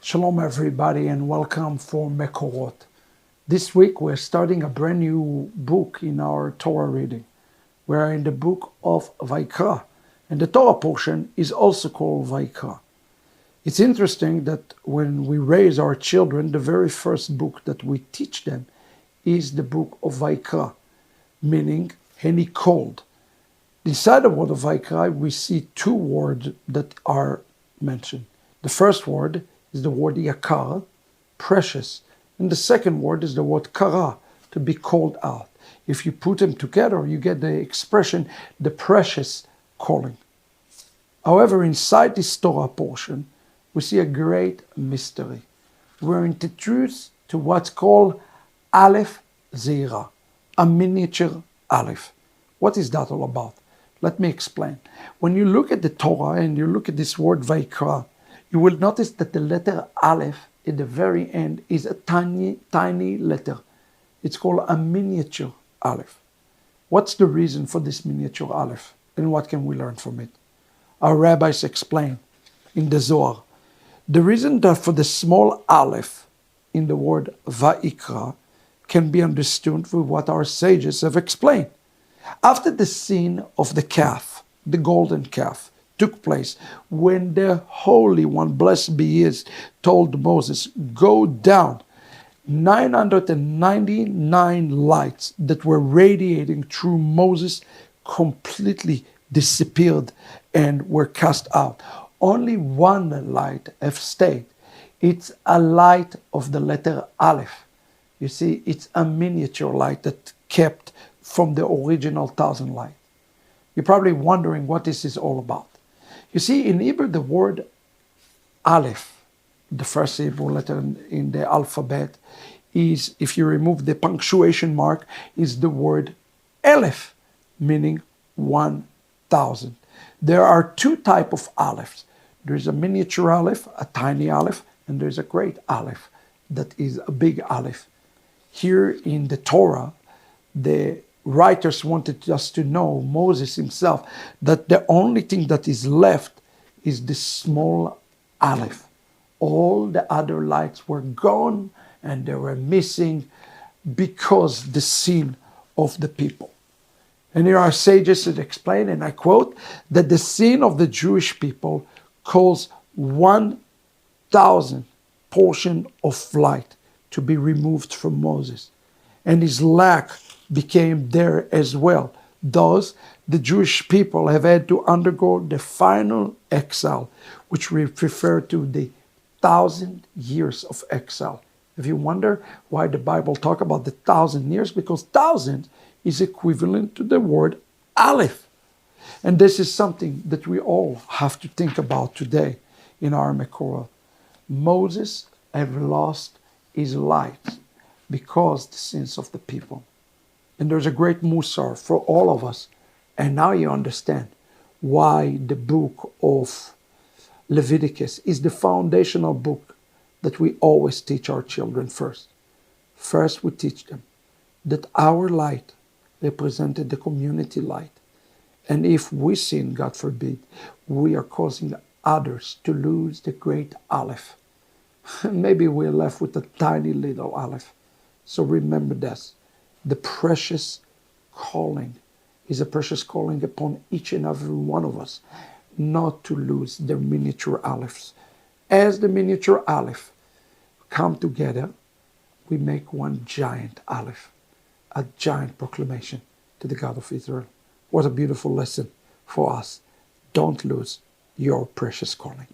Shalom everybody and welcome for Mekorot. This week we're starting a brand new book in our Torah reading. We're in the book of Vayikra, and the Torah portion is also called Vayikra. It's interesting that when we raise our children, the very first book that we teach them is the book of Vayikra, meaning and he called. Inside the word of Vayikra we see two words that are mentioned. The first word is the word yakar, precious. And the second word is the word kara, to be called out. If you put them together, you get the expression, the precious calling. However, inside this Torah portion, we see a great mystery. We're introduced to what's called alif zeira, a miniature alif. What is that all about? Let me explain. When you look at the Torah and you look at this word Vayikra, you will notice that the letter Aleph at the very end is a tiny, tiny letter. It's called a miniature Aleph. What's the reason for this miniature Aleph? And what can we learn from it? Our rabbis explain in the Zohar. The reason that for the small Aleph in the word Vayikra can be understood with what our sages have explained. After the scene of the calf, the golden calf, took place when the Holy One, blessed be He, told Moses, go down. 999 lights that were radiating through Moses completely disappeared and were cast out. Only one light have stayed. It's a light of the letter Aleph. You see, it's a miniature light that kept from the original 1,000 light. You're probably wondering what this is all about. You see, in Hebrew, the word Aleph, the first Hebrew letter in the alphabet, is, if you remove the punctuation mark, is the word Aleph, meaning 1,000. There are two types of Alephs. There's a miniature Aleph, a tiny Aleph, and there's a great Aleph that is a big Aleph. Here in the Torah, the writers wanted us to know, Moses himself, that the only thing that is left is the small Aleph. All the other lights were gone and they were missing because the sin of the people. And here our sages had explained, and I quote, that the sin of the Jewish people caused 1,000 portion of light to be removed from Moses. And his lack became there as well. Thus, the Jewish people have had to undergo the final exile, which we refer to the 1,000 years of exile. If you wonder why the Bible talk about the 1,000 years, because 1,000 is equivalent to the word Aleph. And this is something that we all have to think about today in our Mekorot. Moses have lost his light because the sins of the people. And there's a great musar for all of us. And now you understand why the book of Leviticus is the foundational book that we always teach our children first. First, we teach them that our light represented the community light. And if we sin, God forbid, we are causing others to lose the great Aleph. Maybe we're left with a tiny little Aleph. So remember this. The precious calling is a precious calling upon each and every one of us, not to lose the miniature Alephs. As the miniature Aleph come together, we make one giant Aleph, a giant proclamation to the God of Israel. What a beautiful lesson for us. Don't lose your precious calling.